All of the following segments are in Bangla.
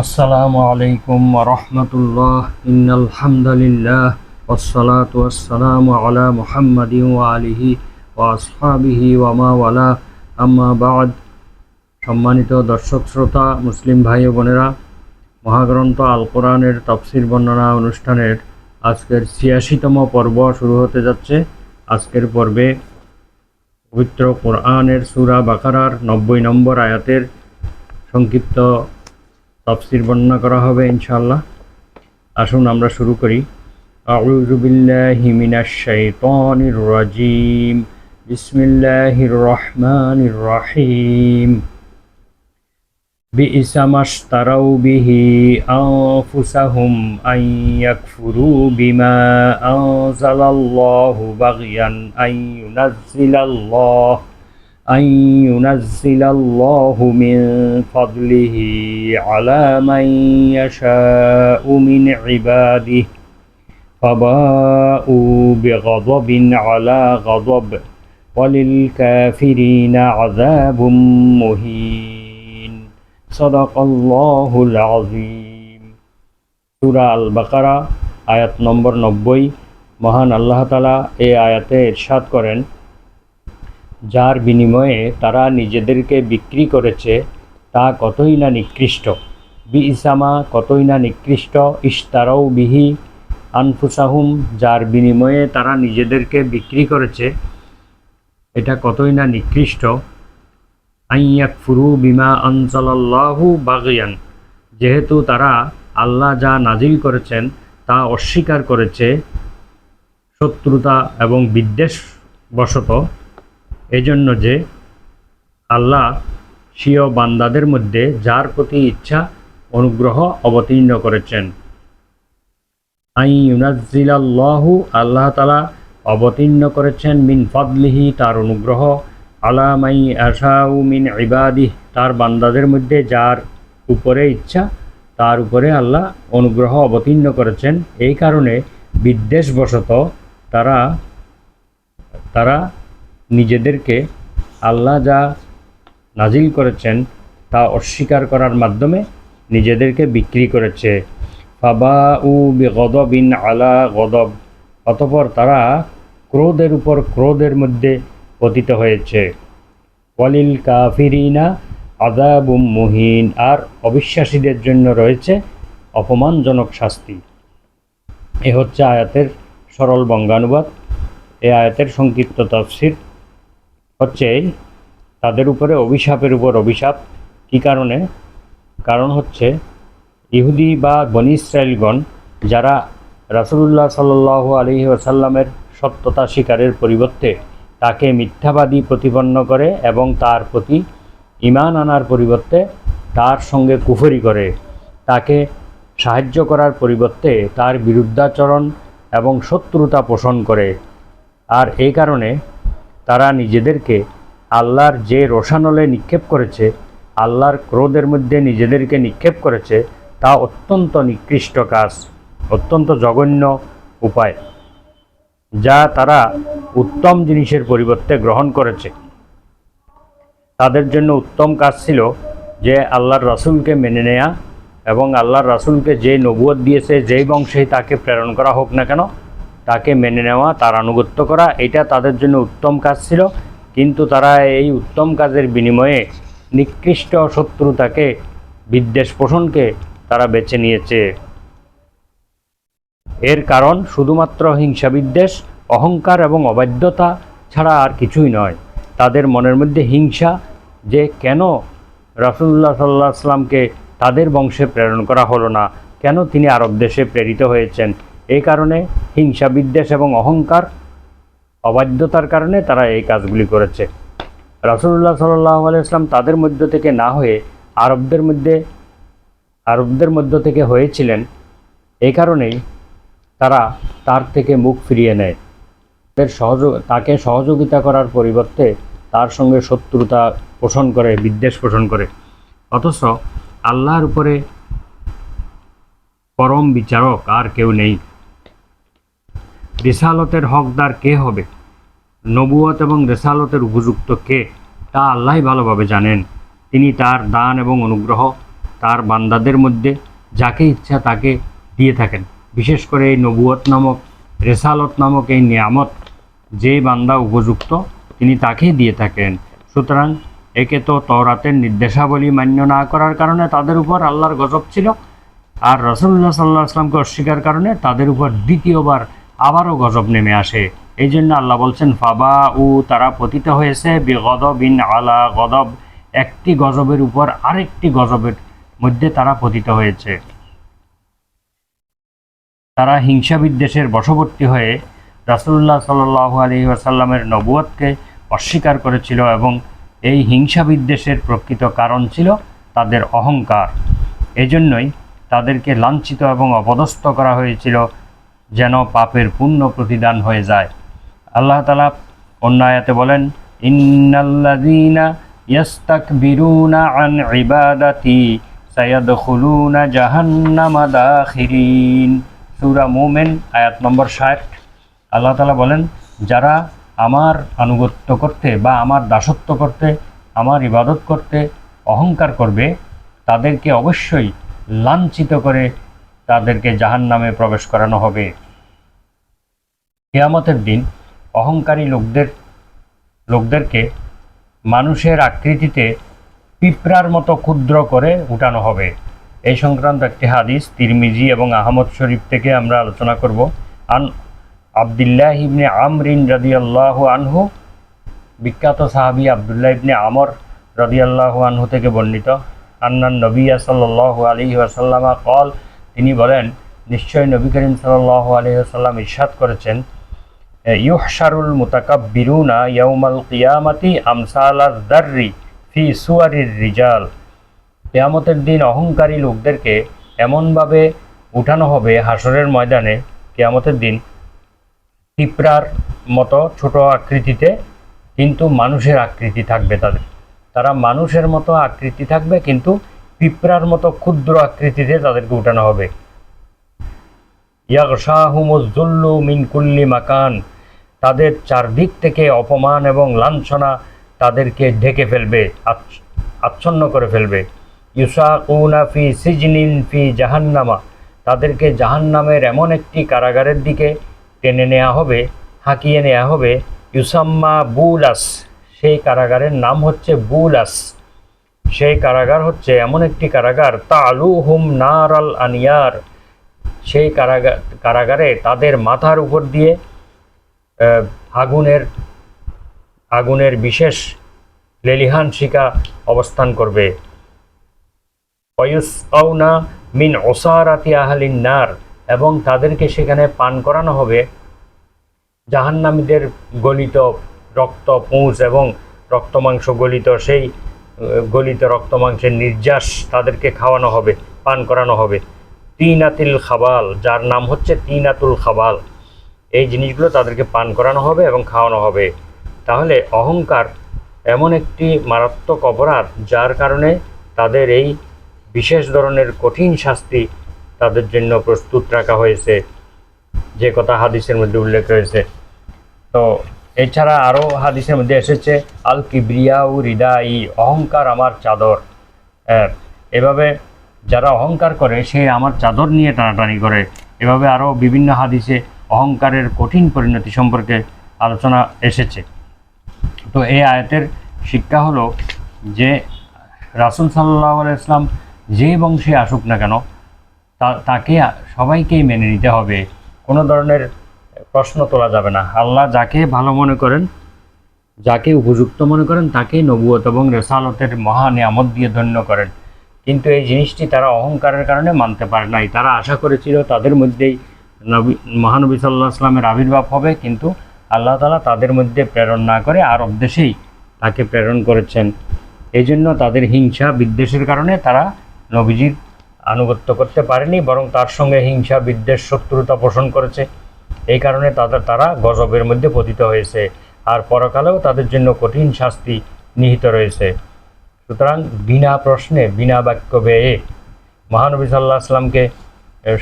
আসসালামু আলাইকুম ওয়া রাহমাতুল্লাহ। ইন্নাল হামদুলিল্লাহ ওয়াসসালাতু ওয়াসসালামু আলা মুহাম্মাদিন ওয়া আলিহি ওয়া আসহাবিহি ওয়া মা ওয়ালা, আম্মা বা'দ। সম্মানিত দর্শক শ্রোতা, মুসলিম ভাই ও বোনেরা, মহাগ্রন্থ আল কোরআনের তাফসীর বর্ণনা অনুষ্ঠানের আজকের ৮৬তম পর্ব শুরু হতে যাচ্ছে। আজকের পর্বে পবিত্র কোরআনের সূরা বাকারার ৯০ নম্বর আয়াতের সংক্ষিপ্ত তাফসীর বর্ণনা করা হবে ইনশাআল্লাহ। আসুন আমরা শুরু করি। আউযু বিল্লাহি মিনাশ শাইতানির রাজীম। বিসমিল্লাহির রহমানির রহিম। বিইসা মাশতারাউ বিহি আনফুসাহুম আন ইয়াকফুরু বিমা আনজালাল্লাহু বাগয়ান أن ينزل الله من فضله على من يشاء من عباده فباءوا بغضب على غضب وللكافرين عذاب مهين صدق الله العظيم। সূরা আল বাকারা আয়াত নম্বর ৯০। মহান আল্লাহ তাআলা এই আয়াতে ইরশাদ করেন, যার বিনিময়ে তারা নিজেদেরকে বিক্রি করেছে তা কতই না নিকৃষ্ট। বিইসামা কতই না নিকৃষ্ট, ইশতারাউ বিহি আনফুসাহুম যার বিনিময়ে তারা নিজেদেরকে বিক্রি করেছে এটা কতই না নিকৃষ্ট। আইয়াকফুরু বিমা আনজালাল্লাহু বাগয়ান যেহেতু তারা আল্লাহ যা নাজিল করেছেন তা অস্বীকার করেছে শত্রুতা এবং বিদ্বেষ বশত, এজন্য যে আল্লাহ স্বীয় বান্দাদের মধ্যে যার প্রতি ইচ্ছা অনুগ্রহ অবতীর্ণ করেছেন। আই ইউনাজ্জিলাল্লাহু আল্লাহ তাআলা অবতীর্ণ করেছেন মিন ফাদলিহি তার অনুগ্রহ, আলা মাই আশাউ মিন ইবাদিহ তার বান্দাদের মধ্যে যার উপরে ইচ্ছা তার উপরে আল্লাহ অনুগ্রহ অবতীর্ণ করেছেন। এই কারণে বিদ্বেষবশত তারা নিজেদেরকে আল্লাহ যা নাজিল করেছেন তা অস্বীকার করার মাধ্যমে নিজেদেরকে বিক্রি করেছে। ফাবাউ বিগদবিন আলা গদব অতঃপর তারা ক্রোধের উপর ক্রোধের মধ্যে পতিত হয়েছে। ওয়ালিল কাফিরিনা আযাবুম মুহিন আর অবিশ্বাসীদের জন্য রয়েছে অপমানজনক শাস্তি। এ হচ্ছে আয়াতের সরল বঙ্গানুবাদ। এই আয়াতের সংক্ষিপ্ত তাফসীর হচ্ছে তাদের উপরে অভিশাপের উপর অভিশাপ। কী কারণে? কারণ হচ্ছে ইহুদি বা বনী ইসরাঈলগণ যারা রাসূলুল্লাহ সাল্লাল্লাহু আলাইহি ওয়াসাল্লামের সত্যতা স্বীকারের পরিবর্তে তাকে মিথ্যাবাদী প্রতিপন্ন করে এবং তার প্রতি ঈমান আনার পরিবর্তে তার সঙ্গে কুফরি করে, তাকে সাহায্য করার পরিবর্তে তার বিরুদ্ধাচরণ এবং শত্রুতা পোষণ করে। আর এই কারণে তারা নিজেদেরকে আল্লাহর যে রোষানলে নিক্ষেপ করেছে, আল্লাহর ক্রোধের মধ্যে নিজেদেরকে নিক্ষেপ করেছে, তা অত্যন্ত নিকৃষ্ট কাজ, অত্যন্ত জঘন্য উপায়, যা তারা উত্তম জিনিসের পরিবর্তে গ্রহণ করেছে। তাদের জন্য উত্তম কাজ ছিল যে আল্লাহর রাসূলকে মেনে নেয়া এবং আল্লাহর রাসূলকে যে নবুয়ত দিয়েছে, যেই বংশেই তাকে প্রেরণ করা হোক না কেন তাকে মেনে নেওয়া, তার আনুগত্য করা, এটা তাদের জন্য উত্তম কাজ ছিল। কিন্তু তারা এই উত্তম কাজের বিনিময়ে নিকৃষ্ট শত্রুতাকে, বিদ্বেষ পোষণকে তারা বেছে নিয়েছে। এর কারণ শুধুমাত্র হিংসা বিদ্বেষ, অহংকার এবং অবাধ্যতা ছাড়া আর কিছুই নয়। তাদের মনের মধ্যে হিংসা যে কেন রাসূলুল্লাহ সাল্লাল্লাহু আলাইহি ওয়াসাল্লামকে তাদের বংশে প্রেরণ করা হলো না, কেন তিনি আরব দেশে প্রেরিত হয়েছেন, এই কারণে হিংসা বিদ্বেষ এবং অহংকার অবাধ্যতার কারণে তারা এই কাজগুলি করেছে। রাসূলুল্লাহ সাল্লাল্লাহু আলাইহি ওয়াসাল্লাম তাদের মধ্য থেকে না হয়ে আরবদের মধ্য থেকে হয়েছিলেন। এই কারণেই তারা তার থেকে মুখ ফিরিয়ে নেয়, তাকে সহযোগিতা করার পরিবর্তে তার সঙ্গে শত্রুতা পোষণ করে, বিদ্বেষ পোষণ করে। অথচ আল্লাহর উপরে পরম বিচারক আর কেউ নেই। রিসালতের হকদার কে হবে, নবুয়ত এবং রিসালতের উপযুক্ত কে, তা আল্লাহই ভালোভাবে জানেন। তিনি তার দান এবং অনুগ্রহ তার বান্দাদের মধ্যে যাকে ইচ্ছা তাকে দিয়ে থাকেন। বিশেষ করে এই নবুয়ত নামক, রেসালত নামক এই নিয়ামত যে বান্দা উপযুক্ত তিনি তাকেই দিয়ে থাকেন। সুতরাং একে তো তওরাতের নির্দেশাবলী মান্য না করার কারণে তাদের উপর আল্লাহর গজব ছিল, আর রাসূলুল্লাহ সাল্লাল্লাহু আলাইহি ওয়াসাল্লামকে অস্বীকার কারণে তাদের উপর দ্বিতীয়বার আবারও গজব নেমে আসে। এই জন্য আল্লাহ বলছেন ফাবা উ, তারা পতিত হয়েছে বিগদবিন আলা গদব, একটি গজবের উপর আরেকটি গজবের মধ্যে তারা পতিত হয়েছে। তারা হিংসা বিদ্বেষের বশবর্তী হয়ে রাসূলুল্লাহ সাল্লাল্লাহু আলাইহি ওয়াসাল্লামের নবুয়তকে অস্বীকার করেছিল এবং এই হিংসা বিদ্বেষের প্রকৃত কারণ ছিল তাদের অহংকার। এজন্যই তাদেরকে লাঞ্ছিত এবং অপদস্থ করা হয়েছিল, যেন পাপের পূর্ণ প্রতিদান হয়ে যায়। আল্লাহ তাআলা অন্য আয়াতে বলেন, ইন্নাল্লাযীনা ইয়াস্তাকবিরুনা আন ইবাদাতি সায়াদখুলুনা জাহান্নামা দাখিরিন। সূরা মুমিন আয়াত নম্বর 60। আল্লাহ তাআলা বলেন, যারা আমার আনুগত্য করতে বা আমার দাসত্ব করতে, আমার ইবাদত করতে অহংকার করবে, তাদেরকে অবশ্যই লাঞ্ছিত করে তাদেরকে জাহান্নামে প্রবেশ করানো হবে। কিয়ামতের দিন অহংকারী লোকদেরকে মানুষের আকৃতিতে পিঁপড়ার মতো ক্ষুদ্র করে উঠানো হবে। এই সংক্রান্ত একটি হাদিস তিরমিজি এবং আহমদ শরীফ থেকে আমরা আলোচনা করব। আন আব্দুল্লাহ ইবনে আমরিন রাদিয়াল্লাহু আনহু, বিখ্যাত সাহাবী আব্দুল্লাহ ইবনে আমর রাদিয়াল্লাহু আনহু থেকে বর্ণিত, আন্নান নবিয়্যা সাল্লাল্লাহু আলাইহি ওয়াসাল্লাম কল, তিনি বলেন, নিশ্চয় নবী করিম সাল্লাল্লাহু আলাইহি ওয়াসাল্লাম ইরশাদ করেছেন, ইউহশারুল মুতাকাব্বিরুনা ইয়াউমাল কিয়ামাতি আমসালাদ দাররি ফি সুয়ারির রিজাল। কিয়ামতের দিন অহংকারী লোকদেরকে এমনভাবে উঠানো হবে হাসরের ময়দানে, কিয়ামতের দিন পিঁপড়ার মতো ছোট আকৃতিতে, কিন্তু মানুষের আকৃতি থাকবে তারা মানুষের মতো আকৃতি থাকবে, কিন্তু পিঁপড়ার মতো ক্ষুদ্র আকৃতিতে তাদেরকে উঠানো হবে। ইয়াগশাহুমুজ যুল্লু মিন কুল্লি মাকান, তাদের চারদিক থেকে অপমান এবং লাঞ্ছনা তাদেরকে ঢেকে ফেলবে, আচ্ছন্ন করে ফেলবে। ইউসাকুনা ফি সিজনিন ফি জাহান্নামা, তাদেরকে জাহান্নামের এমন একটি কারাগারের দিকে টেনে নেওয়া হবে, হাঁকিয়ে নেওয়া হবে। ইউসাম্মা বুলাস, সেই কারাগারের নাম হচ্ছে বুলাস। সেই কারাগার হচ্ছে এমন একটি কারাগার, তালুহুম নারাল আনিয়ার, সেই কারাগারে তাদের মাথার উপর দিয়ে আগুনের বিশেষ লেলিহান শিখা অবস্থান করবে। ওয়ায়ুসকাউনা মিন উসারাতি আহলিন নার, এবং তাদেরকে সেখানে পান করানো হবে জাহান্নামীদের গলিত রক্ত, পুঁজ এবং রক্তমাংস গলিত, সেই গলিত রক্তমাংসের নির্যাস তাদেরকে খাওয়ানো হবে, পান করানো হবে। তিনাতুল খাবাল, যার নাম হচ্ছে তিনাতুল খাবাল, এই জিনিসগুলো তাদেরকে পান করানো হবে এবং খাওয়ানো হবে। তাহলে অহংকার এমন একটি মারাত্মক অপরাধ, যার কারণে তাদের এই বিশেষ ধরনের কঠিন শাস্তি তাদের জন্য প্রস্তুত রাখা হয়েছে, যে কথা হাদিসের মধ্যে উল্লেখ রয়েছে। তো এছাড়া আরও হাদিসের মধ্যে এসেছে, আল কিবরিয়াউ রিদাই, অহংকার আমার চাদর। এভাবে যারা অহংকার করে সে আমার চাদর নিয়ে টানাটানি করে। এভাবে আরও বিভিন্ন হাদিসে অহংকারের কঠিন পরিণতি সম্পর্কে আলোচনা এসেছে। তো এই আয়াতের শিক্ষা হলো যে রাসূল সাল্লাল্লাহু আলাইহি ওয়াসাল্লাম যে বংশে আসুক না কেন, তাকে সবাইকেই মেনে নিতে হবে, কোনো ধরনের প্রশ্ন তোলা যাবে না। আল্লাহ যাকে ভালো মনে করেন, যাকে উপযুক্ত মনে করেন, তাকে নবুয়ত এবং রেসালতের মহা নিয়ামত দিয়ে ধন্য করেন। কিন্তু এই জিনিসটি তারা অহংকারের কারণে মানতে পারে নাই। তারা আশা করেছিল তাদের মধ্যেই মহানবী সাল্লাল্লাহু আলাইহি ওয়াসাল্লামের আবির্ভাব হবে, কিন্তু আল্লাহ তাআলা তাদের মধ্যে প্রেরণ না করে আরব দেশেই তাকে প্রেরণ করেছেন। এই জন্য তাদের হিংসা বিদ্বেষের কারণে তারা নবীজির আনুগত্য করতে পারেনি, বরং তার সঙ্গে হিংসা বিদ্বেষ শত্রুতা পোষণ করেছে। এই কারণে তারা গজবের মধ্যে পতিত হয়েছে, আর পরকালেও তাদের জন্য কঠিন শাস্তি নিহিত রয়েছে। সুতরাং বিনা প্রশ্নে, বিনা বাক্য ব্যয়ে মহানবী সাল্লাল্লাহু আলাইহি ওয়াসাল্লামকে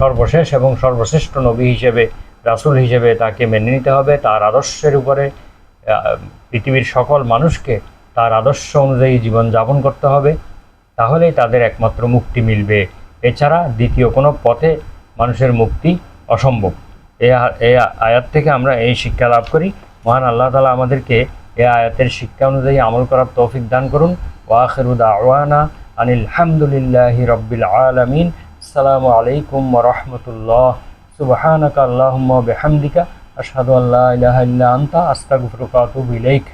সর্বশেষ এবং সর্বশ্রেষ্ঠ নবী হিসেবে, রাসূল হিসেবে তাকে মেনে নিতে হবে। তার আদর্শের উপরে পৃথিবীর সকল মানুষকে তার আদর্শ অনুযায়ী জীবনযাপন করতে হবে। তাহলেই তাদের একমাত্র মুক্তি মিলবে। এছাড়া দ্বিতীয় কোনো পথে মানুষের মুক্তি অসম্ভব। এই আয়াত থেকে আমরা এই শিক্ষা লাভ করি। মহান আল্লাহ তাআলা আমাদেরকে এই আয়াতের শিক্ষা অনুযায়ী আমল করার তৌফিক দান করুন। ওয়া আখিরু দাওয়ানা আনিল হামদুলিল্লাহি রাব্বিল আলামিন। আসসালামু আলাইকুম ওয়া রাহমাতুল্লাহ। সুবহানাকা আল্লাহুম্মা ওয়া বিহামদিকা আশহাদু আল্লা ইলাহা ইল্লা আনতা আস্তাগফিরুকা ওয়া আতুবু ইলাইক।